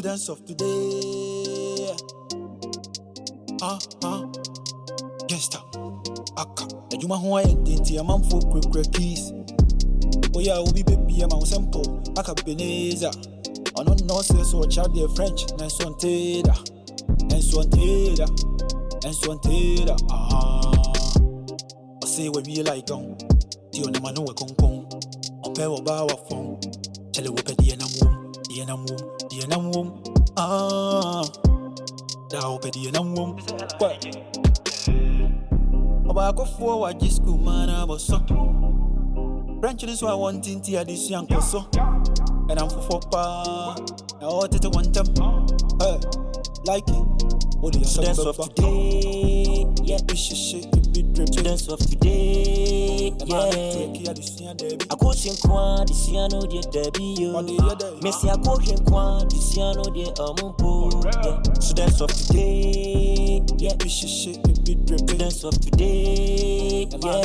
Students of today. Gangsta. Aka. The Juma Hoa Dinty, a man for quick keys. Oh, yeah, will be baby, a man simple. AKABENEZER. I don't know, so child, dear French, and so on Teda. And so on Teda. And so on Teda. I say, where we like gone. Do you know, man, no, a kong kong. On pair of our phone. Tell you what, the enam the enam womb. Thou petty enam womb. What? I go forward, this school man, I was so. Branching is what I want in tea, this young so. And I'm for pa. I wanted to want them. Like it. What do you say? Students of today. Yeah, students of today. Yeah. I go in Quan, this year no dear Debbie. Messi, I go in Quan, this year no dear Amumpo. Students of today. Yeah, students of today. Yeah.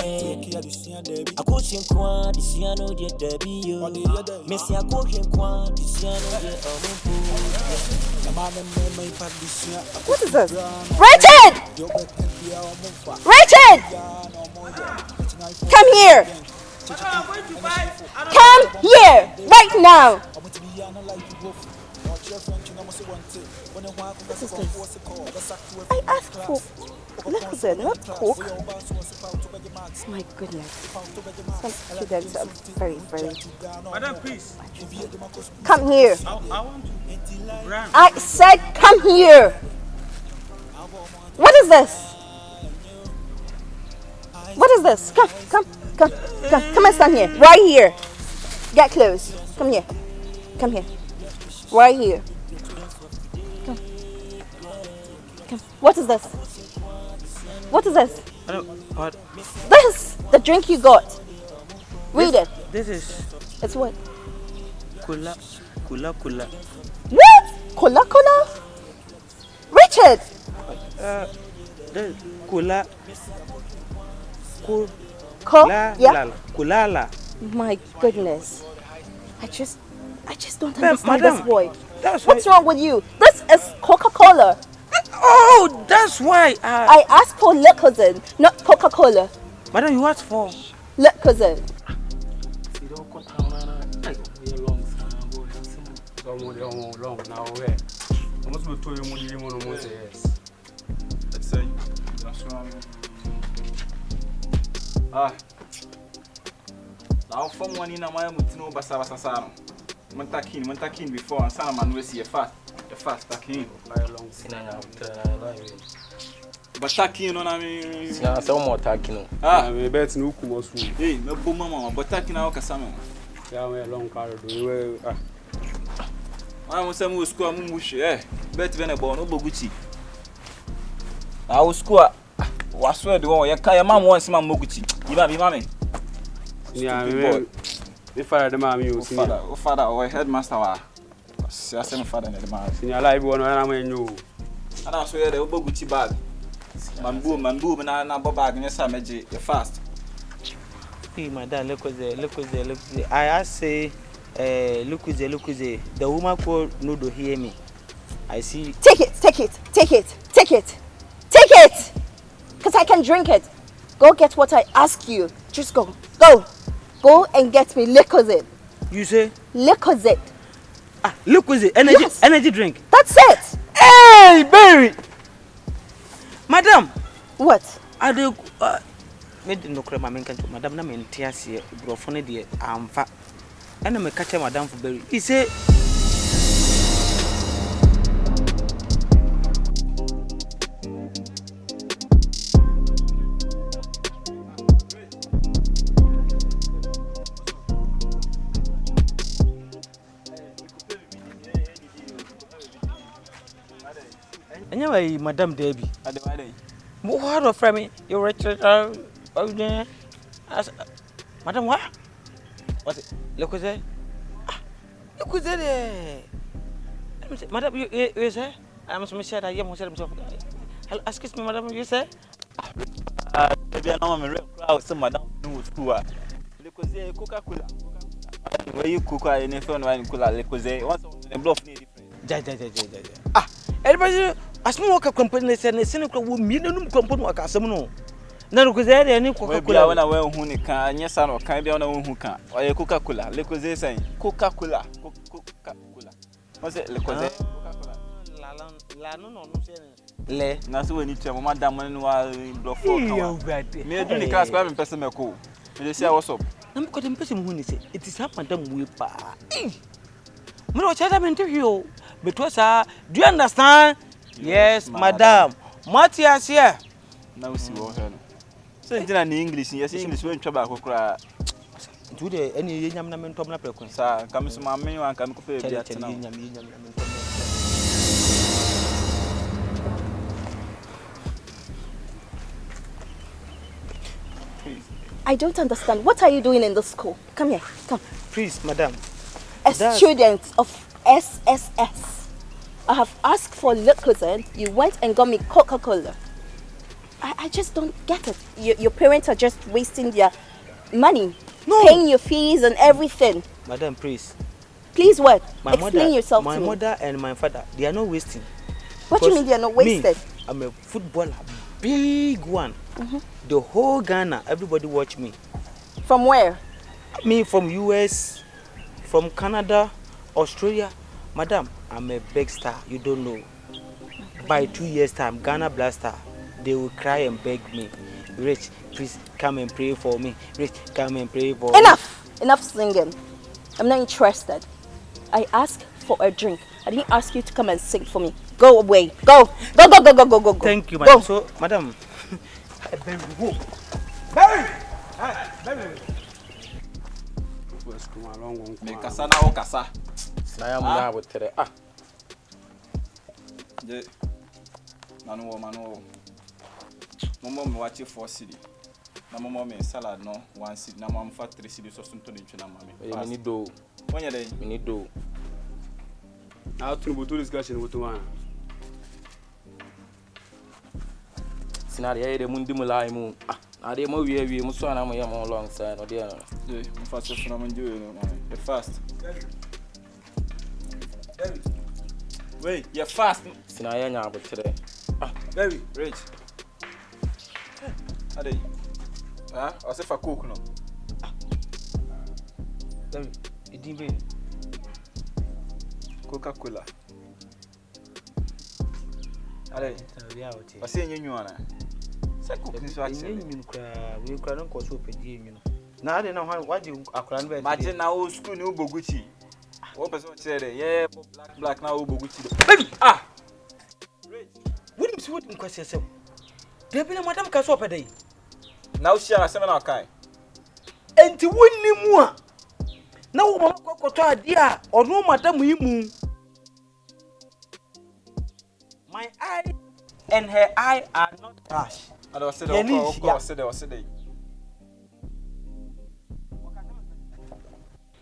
I go in Quan, this year no dear Debbie. Messi, I go in Quan, this year no dear Amumpo. What is this? Richard! Richard! Come here! Come here! Right now! What is this? I asked for liquid, not coke. My goodness. Some students are very. Madam, please. Come here. I want to run. I said come here. What is this? What is this? Come and stand here. Right here. Get close. Come here. Right here. Come. What is this? What is this? I don't, what? This, the drink you got. Read it. This is It's what? Kula. What? Cola? Richard! This Kula. Yeah. Kulala. My goodness. I just don't understand madam, this boy. That's What's why, wrong with you? This is Coca-Cola. Oh, that's why. I asked for Lecozin, not Coca-Cola. Madam, you asked for. Lecozin. Now from one in a mile with no basasano. Montakin before and Salaman will see a fast takin. But takin on I mean, some more taking. we bet no kumos. Hey, no boom, mamma, but taking our Casamo. Yeah, we're long car. I was some who score mush, bet Venable, no Boguchi. I will score. Was swear the one, your Kaya man wants my Moguchi. You might be mammy. Yeah, we fire the mammy, you father or headmaster. Sasson father in the man. in your life, one I know. And I swear the Boguchi bag. Man boom, and I bag in your sandwich, fast. Hey, madam, look at there. I say, look at there. The woman called no to hear me. I see. Take it. Because I can drink it. Go get what I ask you. Just go. Go and get me Lecozin. You say? Lecozin. Look with it. Energy drink. That's it. Hey, Barry. Madam. What? I do. Made no crema mention to Madam Namen Tiasia, Grofone dear, I'm fat. And I'm a catcher, Madam for Barry. He said. Anyway, Madam Debbie, what of me? You're Richard. Madam, what? What? Look at that. Look at that. Madam, you say? I'm so sure I am myself. Excuse me, Madam, you say? Maybe I know I'm a real crowd, some Madam knows who are. Because they Coca-Cola. Where you cook, I never find Coca-Cola. Because they want to bluff. Ah, everybody, as more company said, the cynical woman, minimum company work as some no. Na lukozere ni Coca-Cola wana we hu ni kan nya sa no kan bia wana we hu kan oye Coca-Cola lekoze sen Coca-Cola wose lekoze Coca-Cola la no se le na so we ni tia mama dam no wa blofo kan me do ni class kwa me pese me ko me say what's up na me ko dem pese mu hu ni say it is happen dem we pa me no chada me interview because do you understand yes madam Matthias here na we see what happen. So in English, yes, English when trouble akokra. Do the any nyam na mentom na prekon. Sa kam so ma men wan kam ko pe bia tena. I don't understand. What are you doing in the school? Come here. Come. Please, madam. As students of SSS, I have asked for Lucozade. You went and got me Coca-Cola. I just don't get it. Your parents are just wasting their money, paying your fees and everything. Madam, please. Please what? Explain mother, yourself to me. My mother and my father, they are not wasting. What do you mean they are not wasted? Me, I'm a footballer, big one. The whole Ghana, everybody watch me. From where? Me from US, from Canada, Australia. Madam, I'm a big star. You don't know. By 2 years' time, Ghana Blaster. They will cry and beg me, Rich, please come and pray for me. Rich, come and pray for me. Enough singing. I'm not interested. I asked for a drink. I didn't ask you to come and sing for me. Go away. Go. Go. Thank you, madam. Go. So, madam. Barry! Me kasa na o kasa. Na ya muna botere. Ah. Je. Manu. Momo me watch 4 cedi. Na momo me salad no 1 cedi. Na momo fa 3 cedi so sunto de ntwe na mame. Me ni do. Wonya dey? Me ni do. Na tunu botu discussion botu wan. Sinari ya de mundi mu lai mu. Ah, na de mo wie mu so na mo ya mo long side no dey no. Je, mo fa so na mo njoy no mame. The fast. Wait, you're fast. Sinari ya nya botere. Ah, baby, Rich. Ade. Ah, o se fa coke no. Baby, idimbe. Coca-Cola. Ade. O se nyenyu ana. Se coke ni so ache. Nyenyu kra, we kra no ko so pedi enyu no. Na ade na waje akra no be. Imagine na o school ni Uboguchi. O person chere, yeah, black na Uboguchi. Baby, ah. Rich. Wouldn't see what in question say. There be na madam ka so pedi. Now she na sema na kai. Enti wonni mu a. Na wo mama kokoto ade a, ono madam yi mu. My eye and her eye are not trash. I was said okay.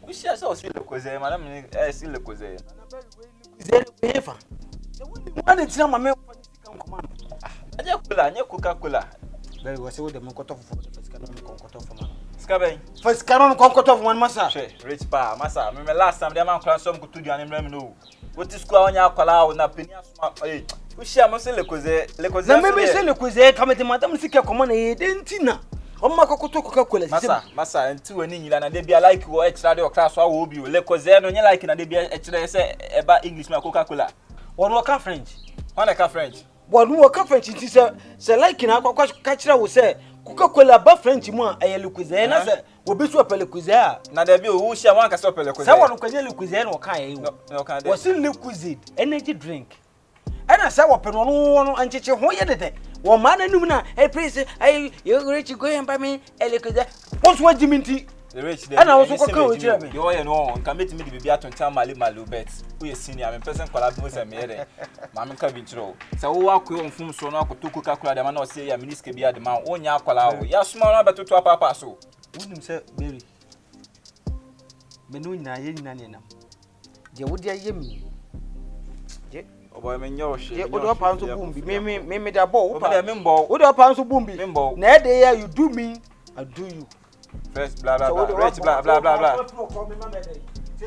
We share so still le koze, madam still le koze. Zero behavior. The one is not my man for this command. Anya Coca-Cola. Very well, say the monkoto for the first canon concoto for man. Skaben. First canon concoto for one massa. Rich pa, massa. Me last time the man class some go to do and let me know. What is school anya kwala na penia suma. Eh, we share mo say le koze. Na me say le koze come the madam sika command e dentina. Omma kokoto Coca-Cola. Massa, enti wani nyila na de bia like wo extra de class wa wo bi le koze no nya like na de bia extra say eba English na Coca-Cola. One work French. One ka French. One work French nti say like na akwa ka kira wo say Coca-Cola ba French mu a eye le koze na say wo be so pele koze a. Na de bia wo share one ka so pele koze. Say one kwanye le koze na o kan ye wo. No kan de. Wo sin liquid energy drink. And say wo pe no ancheche ho ye dede. Wo man anum na hey please hey you reach go and buy me elekoze. What's what diminti? The rich there. And I was okay with you. You are no can meet me the baby at 20 malu bet. We senior I'm person collab mo say me there. Mama ka vintro. So wo akọ on fun so no akoto Coca-Cola de man no say ya miniske bia de man onya akola wo. Ya suma no beto to papa so. Wonim say Mary. Me no nyina ye nyina ne nam. Je wo dia ye mi. Je Oboy me nyo hwe. je wo do pa so bumbi. Me da ball. Wo pa me mbo. Wo do pa so bumbi. Me mbo. Na e dey you do me, I do you. First blah blah blah. Rich blah blah blah blah. So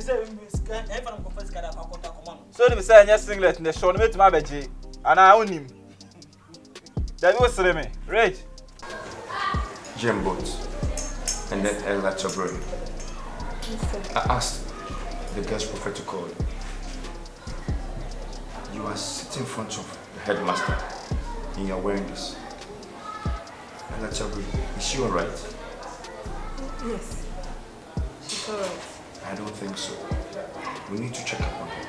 the say anya singlet in the show me to my beji. And I own him. That was me. Right. Jim Boots. And then Ella Chabri. I asked the guest prophet to call you. You are sitting in front of the headmaster and you are wearing this. Ella Chabri, is she alright? Yes. She's alright. I don't think so. We need to check up on her.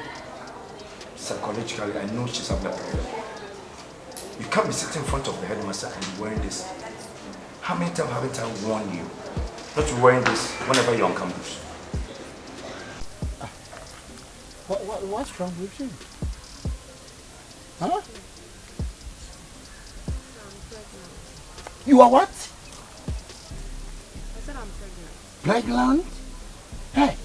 Psychologically, I know she's having a problem. You can't be sitting in front of the headmaster and be wearing this. How many times haven't I warned you not to be wearing this whenever you're on campus? What's wrong with you? Huh? You are what? I said I'm pregnant. Pregnant? Hey.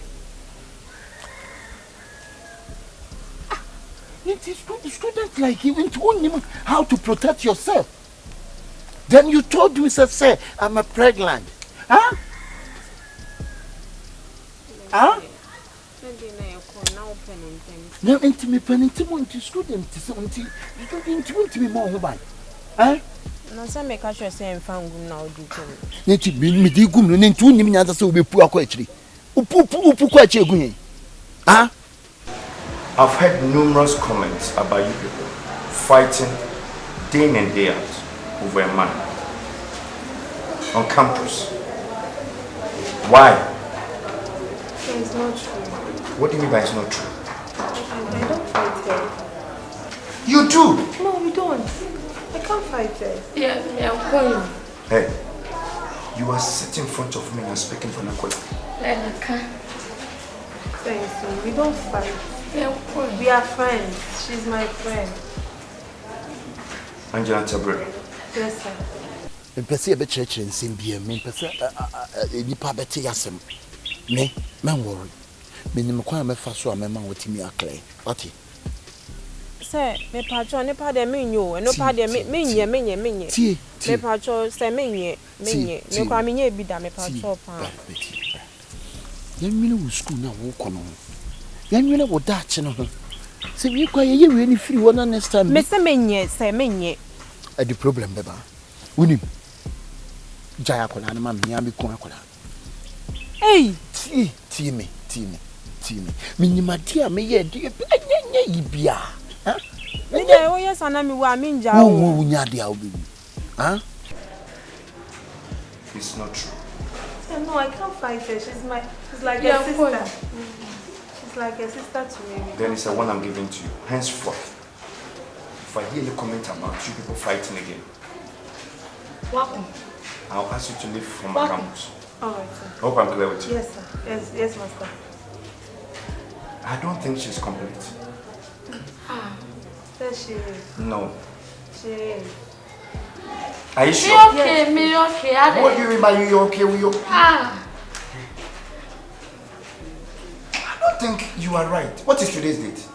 It is students like you into only how to protect yourself. Then you told me, say, I'm a pregnant. Huh? Huh? Now, into me, penitentiary students, until me more by. Huh? No, some make a sure say I'm found now. Nature me digum, and two nimians so be poor quetry. Upu quite a huh? I've heard numerous comments about you people fighting day in and day out over a man on campus. Why? It's not true. What do you mean by it's not true? I don't fight her. You do! No, we don't. I can't fight her. Yeah, I'm going. Hey, you are sitting in front of me and speaking for Nakola. I can't. Thanks, we don't fight. Yeah, we are friends. She's my friend. Angela Tabre. Yes, sir. Mpese be church and simbia me mpese nipa beti yasem me man worry me nim kwa me fa so amema wotimi akle ati say me patcho ne pa de menyo no pa de menye tie me patcho say menye me kwa menye bi da me patcho pa yanwene wo school na wo kono yanwene wo dache no se wi kwa ye we ni free wona next time me say menye the problem beba unim jaya kola na ma me ya bi kon akola hey tie me minimade a me ye de anya yibia ha me dey wo yes ana me wa me nja wo nyade a obi ha It's not true. no, I can't fight her. She's like a sister. She's like a sister to me. Then it's the one I'm giving to you. Henceforth, if I hear any comment about you people fighting again, I'll ask you to leave from my campus. All right, sir. I hope I'm clear with you. Yes, sir. Yes, master. I don't think she's complete. Yes, she is. No. She is. Are you sure? Okay, me okay. What do you mean by you okay with you? I don't think you are right. What is today's date?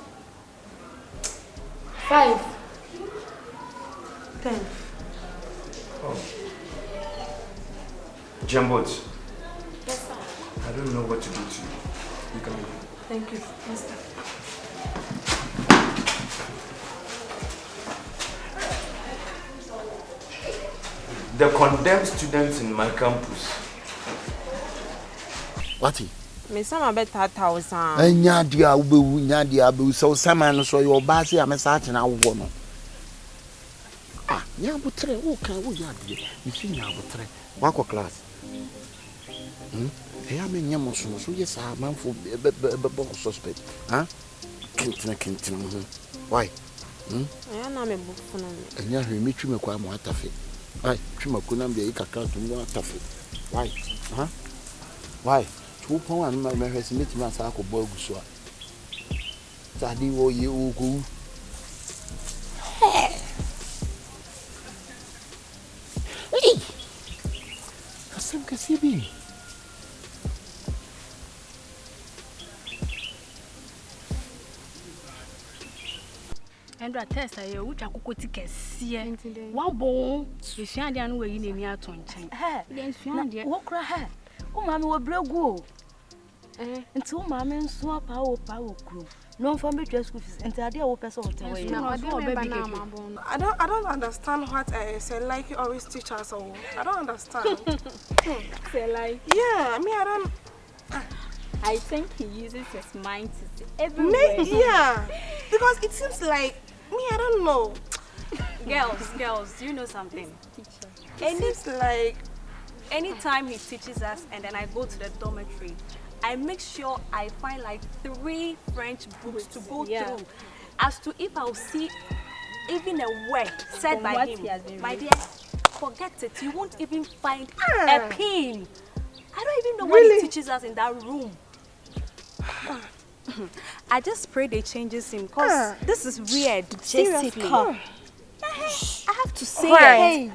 5. 10. Oh. Jambot. Yes, sir. I don't know what to do to you. You can leave. Thank you, master. The condemned students in my campus. What? Me sama better 1,000. Anya dia ubewu nya dia be so sama no so your base am search na wo no. Ah, nya butre wo kan wo ya dia. You see nya butre. Wa ko class. E ya me nya mo so yes a man for be suspect. Huh? Kintina. Why? I na me book for no. Anya hwe me twi me kwa mo atafe. Why? Twi makuna mbe ikaka to mo atafe. Why? Huh? Why? 2.1 my has met me as I could boil so. Daddy, oh, you go. Hey, some can see me. And I test I which I could take see one bone. You see, I don't know you need to change. Then, what cry? Oh, mammy, will break go. Until my men swap our power crew. No for me to school fees and the idea of person I don't understand what say like you always teach us all. I don't understand. Say like Yeah, I mean I don't. I think he uses his mind to see everywhere. Yeah, because it seems like me. I don't know. Girls, do you know something? It seems like Anytime he teaches us and then I go to the dormitory, I make sure I find like 3 French books to go through as to if I'll see even a word said by him. My dear, forget it. You won't even find a pin. I don't even know what he teaches us in that room. I just pray they changes him because this is weird. Seriously. I have to say it.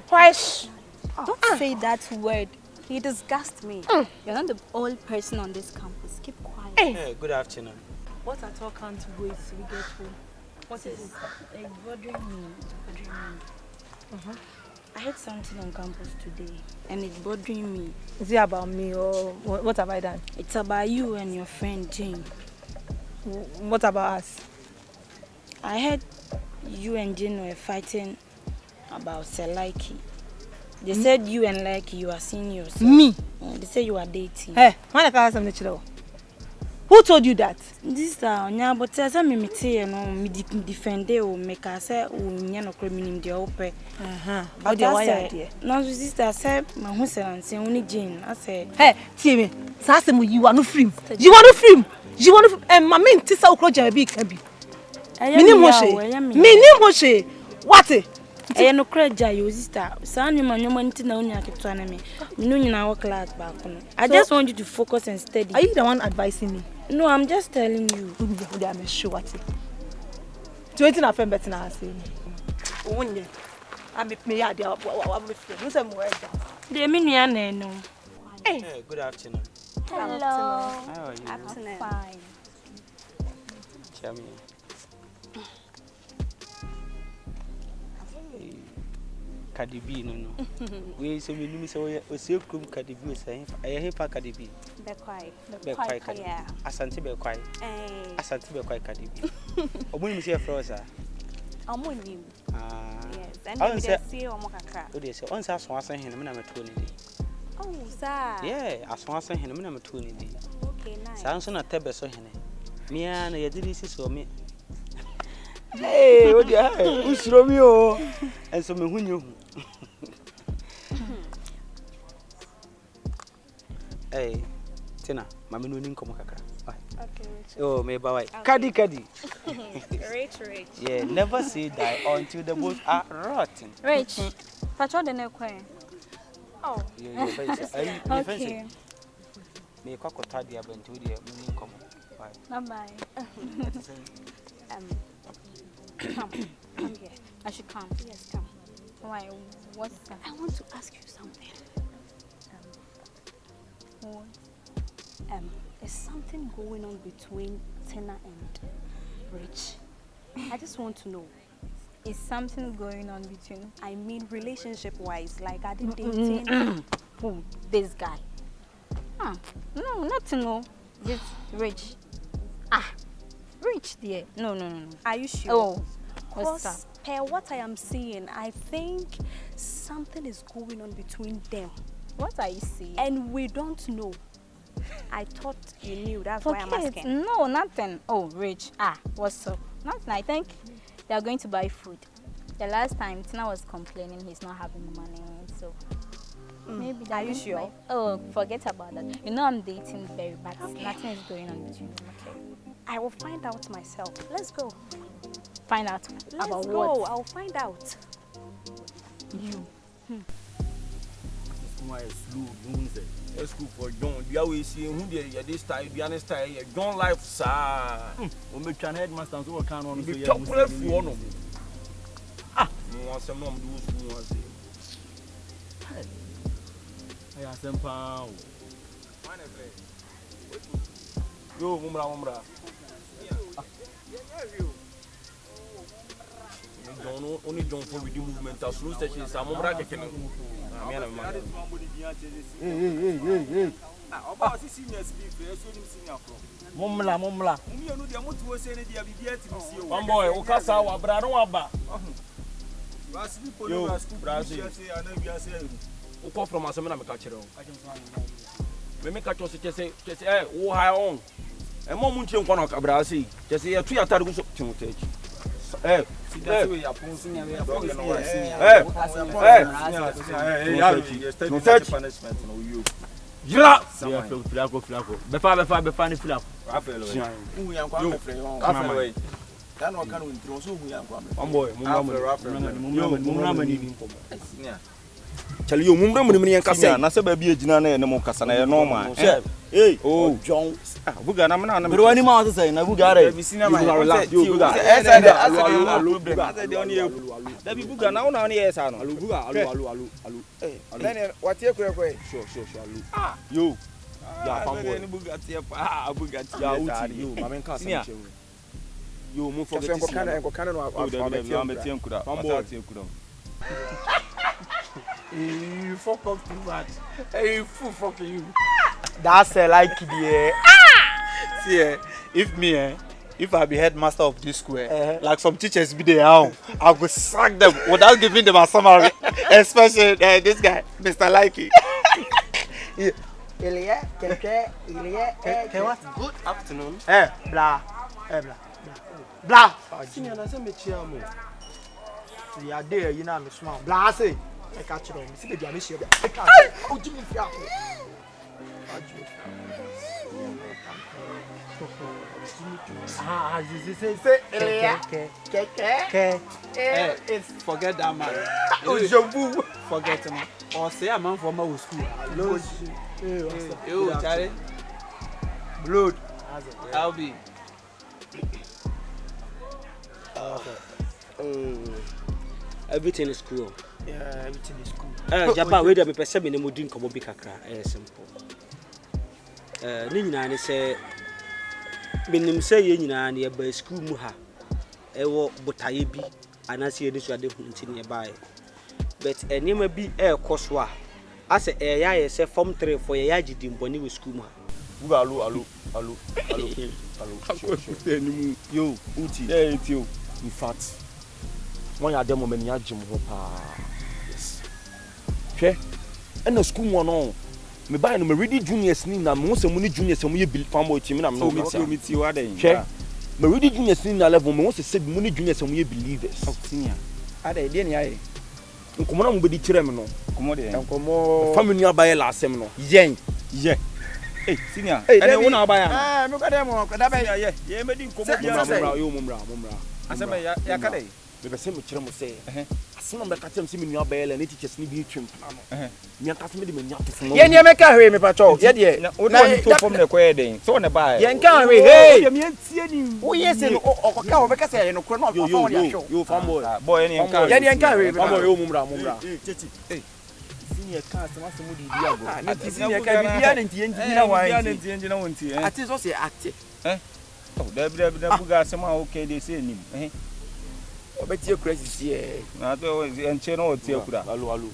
Don't say that word. He disgusts me. You're not the old person on this campus. Keep quiet. Hey, good afternoon. What at all can't wait till we get home? What is it? It's bothering me. I heard something on campus today and it's bothering me. Is it about me or what have I done? It's about you and your friend Jane. What about us? I heard you and Jane were fighting about Seliki. They said you and Like you are seniors. Me? They said you are dating. Hey, why can't I say who told you that? This is Onya, but as I me defend or make us say no criminal the open. But why no sister said my husband and say only Jane. I said, hey, Timmy, Sassy, you are no free. You are no free. You want to and my main tisa ukroja be can be. Minimoshe. What? I no credit you sister. Sani manyoma nti na unya ketua na me. No nyina wo class back no. I just want you to focus and study. Are you the one advising me? No, I'm just telling you. I'm sure what. 20 na friend better na say. Onye. I make me ya dia wa me friend. Who say mo e da? De me nua na no. Hey, good afternoon. Hello. How are you? Afternoon. Fine. Chami. Cardi B no. We say we nimi say we say krum Cardi B say I hear pa Cardi B. Be quiet. Be quiet. Yeah. Asante be quiet. Asante be quiet Cardi B. Omo nimi say froza. Omo nimi. Yes. And we dey see omo kakra. O dey say on say aso asan hen me na meto ni di. Oh, sir. Yeah, aso asan hen me na meto ni di. Okay, nice. San so na tebe so hen. Me ana ye didi si so me. Hey, o dey hey, usuro mi o. Enso me hunyo hu. Hey, Tina, mama no nin komo kakra. Okay. Oh, me ba wai. Kadi. Rich. Yeah, never say die until the bones are rotten. Rich. Pacho de na kwen. Oh. Yeah, very. Okay. Me kwakota dia bantu dia mo nin komo. Bye bye. Come here. I should come. Yes, come. Why? What's that? I want to ask you something. What? There's something going on between Tina and Rich. I just want to know. Is something going on between? I mean, relationship-wise, like are they dating? Who? This guy? No, nothing. No, this Rich. Rich, dear. No. Are you sure? Oh, what's up? Because per what I am seeing, I think something is going on between them. What are you seeing? And we don't know. I thought you knew. That's why I'm asking. No, nothing. Oh, Rich. What's up? Nothing. I think they are going to buy food. The last time Tina was complaining he's not having money, so maybe. Are you sure? Oh, forget about that. You know I'm dating Berry, but nothing is going on between them. Okay. I will find out myself. Let's go. Find out about what? Let's go. I'll find out. You. My slow music. School for John. The way see who there this style, the honest style, John life sir. We make an headmaster so can on the chocolate for no. No one some do school one say. I am sempa. Yo, mumra. only John for with the movement as slow station is a moment. Hey. About senior speak, senior. Mumla. One boy, Okasa, Brado Abba. Yo, Brazil. Who come from Asamana Macachero? We make a toss to say, oh, high on. A moment you want to Brazil. Just say a 3 attacks to take. Tell you, Mumra, Casa, Nasa baby, Jina, and Mocasa, and Norma. Hey, oh, John, Bugan, I'm not any more to say, and I got it. You got it. What's your quick? Sure. You. You move for You fuck up too much. Hey, fuck you. That's like it. See, if I be headmaster of this school, like some teachers be there, I will sack them without giving them a summary. Especially this guy, Mr. Likey. Ilya, Good afternoon. Blah. Senior, I say me chiamo. You are there, you know me small. Blah say. I catch it on. See the amish here. Oh, Jimmy Fiapo. Forget that man. Forget him. Or say a man from our school. You, Charlie. Blood. I'll be. Everything is cool. Yeah, everything is cool. Japa, wait a minute, perceive me no drink of Bicacra. Simple. Nina say, Minim say, Yina, near by school Muha. Ewo Botayebi, and I see this other nearby. But a name be air coswa. I say, I say, form 3 for a yaji in Bonnie with school. Alu. You, Uti, there it's you. In fact, one of them when you Jim Hopa. Yes. Okay? And the school one on. Me buy no me ready juniors ni na mo se mo ni juniors mo ye bil family team na me meet you are there. Okay? Me ready juniors ni na level mo se mo ni juniors mo ye believers. Oh, senior. Ada dey ni aye. Nkomo na mo be di kire me no. Nkomo dey. Nkomo family abaye la asem no. Yen. Hey, senior. Ene wo na abaya. Me ko dey mo ko da ba ye me di nkomo dia mumra. Asem ya ka dey. Me be se mo kire mo se. Asem me ka tem se me nua abaye la ne teachers ni bi twem pa no. Me ka me de me nya to fo no. Ye ne me ka hwe me pacho. Ye de. Na to fom ne ko ye den. So ne ba. Ye nka hwe. Hey. Ye me tie ni. Wo ye se no okoka wo be ka se ye no kro no fa wo ya show. Yo famboy. Boy ne nka. Ye ne nka hwe. Famboy yo mumra. Teti. Senior ka se ma se mo di dia go. Ah, ne senior ka bi dia ne ntie na wa. Dia ne ntie na wonti. Ati so se active. Oh, da buga se ma okay dey say nim. Obetie crisis here. Na to enche no otie kura. Alo.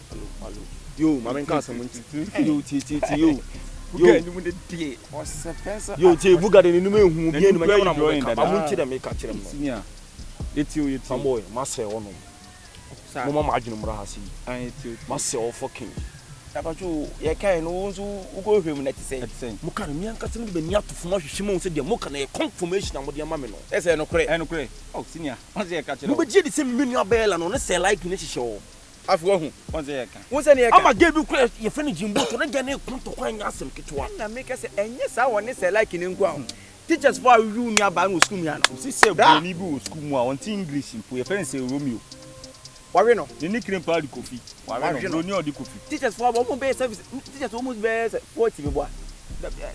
Yo, mama nka se mo nti. Yo ti yo. Buga ni mu de die. O se pensa. Yo ti buga de ni mu ehu bi ni ma yam na mo ka. Ba mo nti de me ka kire mo. Senior. Eti. Famboy, ma se ono. Mo mama adwene mura ha si. Eti. Ma se o fucking. Abacho ye kan no nso ugo hwem na tise. Mo ka me anka se me be nia to fuma hwehwe mo se de mo ka na e confirmation am de ama me no. Ese no kure. Oh, senior. Once ye ka kire. Mo be je de se me nua bela no ne se like ne hwehwe o. Afu ohu. Once ye ka. Wo se ne ye ka. Ama ge bi kure ye fe ne jimbo to ne ge na e konto kwan nya asem ketwa. Na me ka se enye sa woni se like ni nko teachers for you nua ba no school mi ana. Si se broni bi wo school mu a won ti English mpo ye fe se Romeo. Wawe no. Ni ni kire pa di kofi. Wawe no. Broni o di kofi. Teachers for mo be service. Teachers almost be 40 be boy.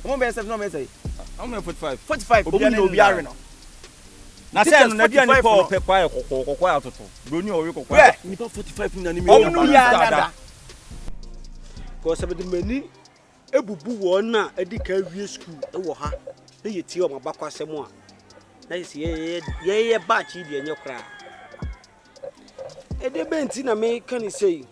Mo be service no me say. How many 45? 45. Obi no obi are no. Na say no na dia ni pa pe kwa kokwa atoto. Broni o we kokwa. Ni pa 45 ni na ni me. Omu ya nada. Ko sabe de mani ebubu won na edi ka wie school e wo ha. Na ye tie o mabakwa asem a. Na ye batch di enye kra. Ede benti na me kan say.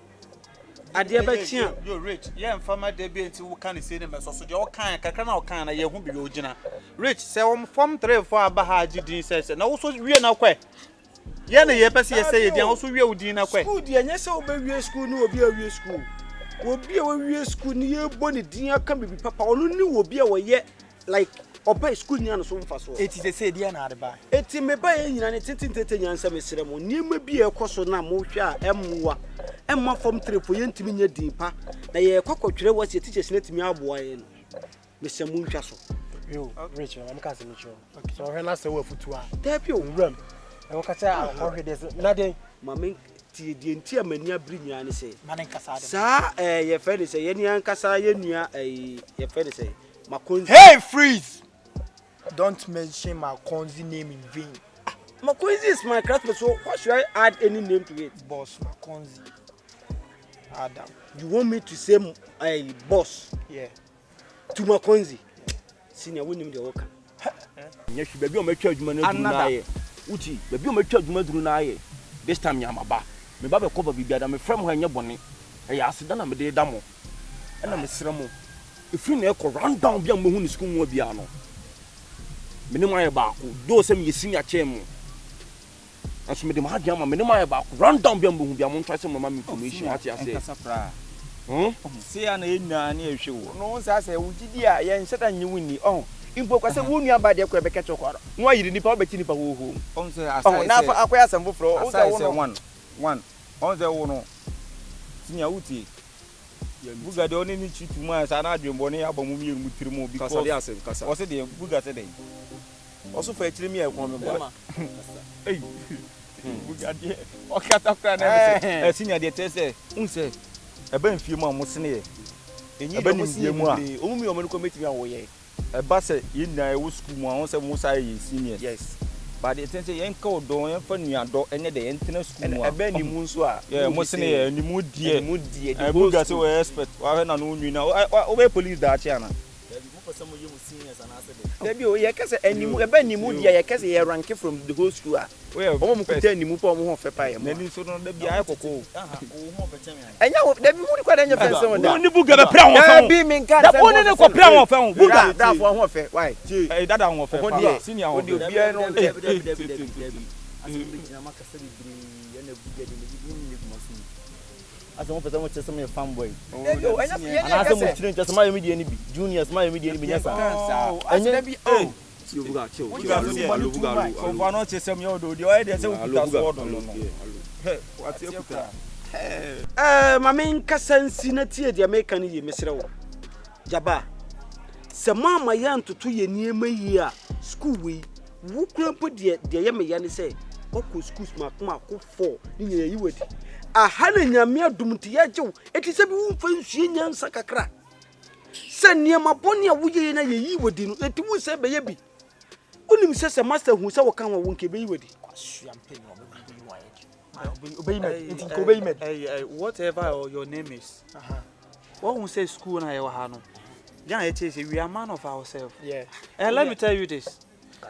Ade betia. Yo Rich, yeah farmer de benti wo kan say na so de o kan kakra na o kan na ye hu bi o gina. Rich, say wo form 3 4 aba ha agidin say na wo so wie na kwe. Ye na ye pese ye say ye dia wo so wie udin na kwe. School dia nya say wo be wie school no obi a wie school. Obi a wie school ni ye boni din aka bibi papa onu ni obi a wo ye like oba school ni an so mfa so. Eti say dia na ade ba. Eti me ba ye nyina ne tententete nyansa mesere mo. Niema bi e koso na mo hwe a emwa. Emma form 3 for yentimi nya din pa. Na ye kwakotwere wase teachers na timi aboa ye no. Mese mu ntwa so. Yo, Rachel, I'm can't say Rachel. Okay, so when I say we futu a. Tap you ram. I will catch a hurry this. Nothing. Mama ti di ntia mani abri nua ne say. Man nkasa de. Sa ye fe de say ye nua nkasa ye nua ye fe de say. Makonzi. Hey, freeze. Don't mention Makonzi name in vain. Makonzi is my classmate, so what should I add any name to it? Boss Makonzi. Adam. You want me to say boss? Yeah. To Makonzi. Senior, we name the worker. Yes, baby, I'm a church man. Uchi, baby, I'm a church man. This time, Yamaba. Me baba cover be better. Me friend when you're bonny. I asked them, I'm a day damo. And I'm a seramo. If you never run down beyond Mohun school, will be ano. Minimum back, do some you senior chairman. As me, the Mahayama, minimum back, run down beyond Mohun, I'm trying some mamma information. What you say? See, I need any issue. No, I say, would you dear, yen set a new winnie. Oh, in Boca, wound you by the Quebec. Why you didn't probably keep a woo? Oh, now for acquire some buffalo. One. On the one. Senior Uti. Buga the only need 2 months and I dream bonny up on me with Trimo because was it the Buga today? Also, for actually me, I want to hey, Buga, or cat after senior, they say, say, a ben few months near. And you don't see only a man committee away. A bassett in there was school once and was I senior. Yes. But the attention ain't called don't funny and dog any day and school. A Benny Moonswa, yeah, most near and mood dear, I will get to expert. I don't know, I obey police that channel. Some of you seniors and answer. You can say any more Benny Moody, I can say a rank from the whole school. Well, home could tell you move on for pie. Then you should not be a cocoa. I know that you would quite understand someone. Only book a brown beaming cat. That one in a brown found. That one fair. Why? That one of a senior would be a as one person which is some fanboy. And as some children just my immediate juniors, my immediate cancer. And then be oh, you got you. You got so far not just some your do the idea. So what's your my main cousin Sinati, the American ye, Mr. Jabba. Some mamma yan to 2 years near my year. School we who couldn't put the Yammy say, what could schools mark 4 in you would. A hana nyamia dumti ya jo eti se bi wo fa nsuye nyansa kakra se niema boni a wuye na ye yi wodi no eti wo se be ye bi onim se master hu se wo kan wo nke be yi wodi whatever your name is what we say school na your ha no yeah it is we are man of ourselves yeah and let me tell you this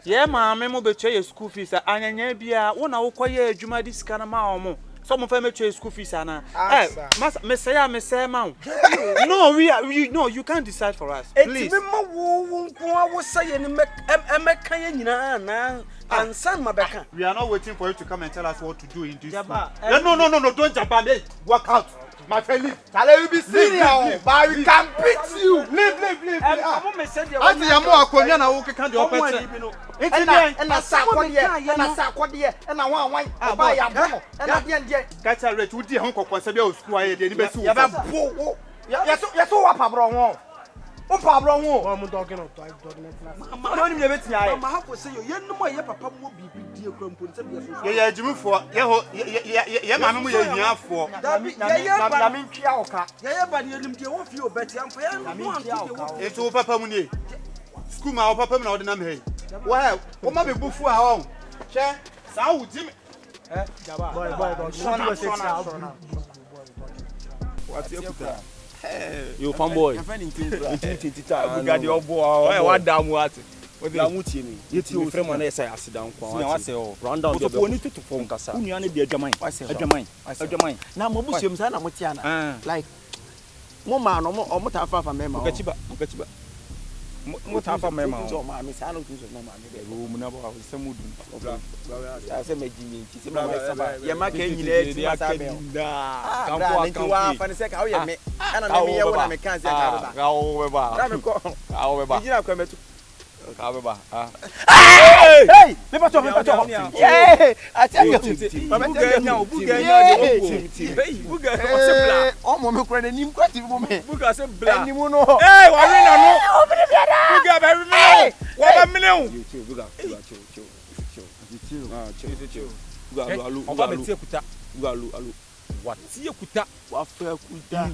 yeah ma me mo be twa school fees anyanya bia wo na wo koye adwuma di sika na ma omo some of them pay school fees ana me say man no no you can't decide for us please me ma wo say ni me kan ya nyina na ansan mabeka we are not waiting for you to come and tell us what to do in this no don't jump and walk out my friend leave shall you be serious but we can beat you leave am me say there ati ya mo akonya na wo keka de opete na sa kwode na wan ba ya bo na de catch a rate wudi hon kokon bia o school aye de ni be si wo ya ba bo ya so wa pabro won o pabro won o mo dog no ma no ni me beti aye ma ha ko say yo ye no mo ye papa mo bibi die krampo nse bia so ye ajimufo ye ma me mo ye hiafo na me ntwa oka ye ba ne elim die wo fi o beti amfo ye no anto e so papa mu ni school ma o papa mu na o de na me hey well o ma be bufu a ho che sa wudi me boy what's your plan? You fanboy. We got your boy. What damn what? na mutie ni yeti o frɛ ma na yɛsɛ asidan kwa round down so for ni to form kasa unua ne de adwaman na mo busuam sa na mo tia na like mo ma no mo ta fa me ma mukachiba mo ta fa me ma so ma me sa no tu so no ma me de o mu na ba se mudu ya se me jinyi ti se ma saba ya ma ka nyina ti ma sa me kampo wa fa ne se ka o ye me ana me ye wo na me kan se ka ba ga o be ba na me ko ga o be ba jina kwa metu ka be ba hey me pa to hey atia buga nya buga o se bla o mo me kura na nim kwati mo me buga se bla eni mu no hey wa ri na no buga ba ri me wa ba me ne buga chill buga alu watie kuta wafa kuta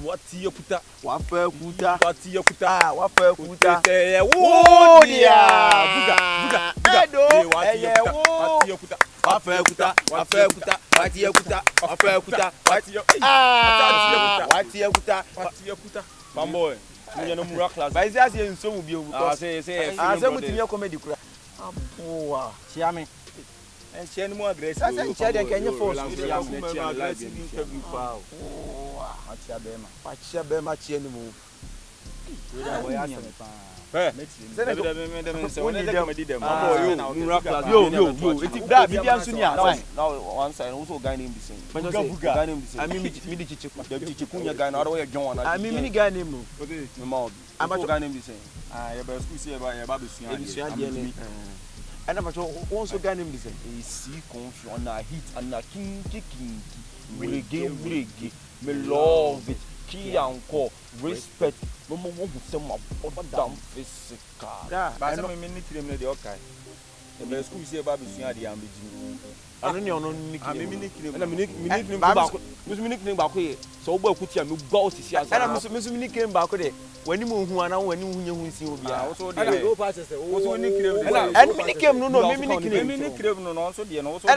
eh wo dia buga watie kuta wafa kuta watie kuta mamboy tunya no mura class ba isi ase nso mu bi o say mutimi comedy kura aboa chiame share ni mo aggressive asa nche de kenye force interview fa achia bema chie ni mu yo iti da bibia nso ni a now one side also guy name the same guy name the same I mean me di chichi the chichi kunya guy na other way John I mean me guy name no okay me mouth also guy name the same ya ba school see ya ba besua de and I'm also guy name the same see confusion na hit and na kinki reggae me love it key and call respect no mo won say my damn physical ba say me ni kire me de okay e ba school see ba besua de am beji ano ni ono ni kire me ni kire na me ni ba ko me ni kire ba ko ye so wo akuti am gba osisi asa na me ni kire ba ko de wani mo hu ana wani hu nye hu nsi obi a so de go pa se wo so ni kire and me ni kire no me ni kire no so de no so de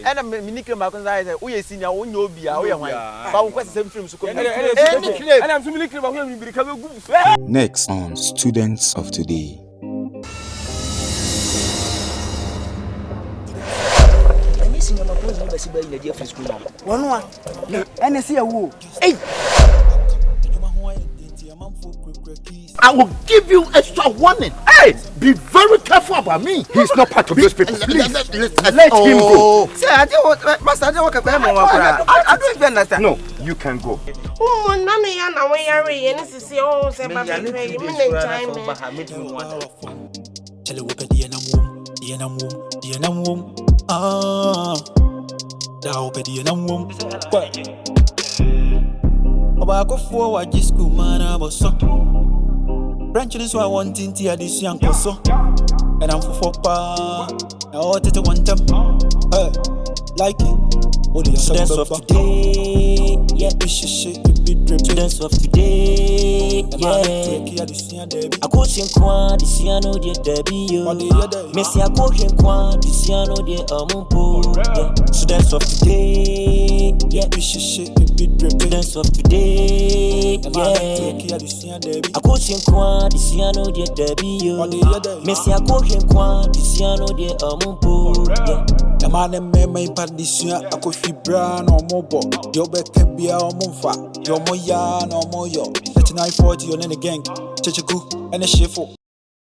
and me ni kire ba ko say wo ye senior wo nye obi a wo ye hwan ba wo kwese sem film so ko and I'm so many kire ba ko mi bi ka be gu Next on Students of Today. I will give you extra warning. Hey, be very careful about me. He's not part of those people. Please, let him go. Say, I don't even understand. No, you can go. Oh, none of you know where you're in. This is your say, but Branch this why one thing to this young so. And I'm for pa. I wanted to one time. Like it. Students of today, yeah. Students of today, yeah. I coach in Quan, this year no dear Debbie. Messi, I coach in Quan, this year no dear Amumpo. Students of today, yeah. Students of today, yeah. I coach in Quan, this year no dear Debbie. Messi, I coach in Quan, this year no dear Amumpo. The man and me may part this year. I could feel brown or mobile. Your back can be our monfa. Your mo ya no mo yo. 3940 on any gang. Chechaku and a shifo.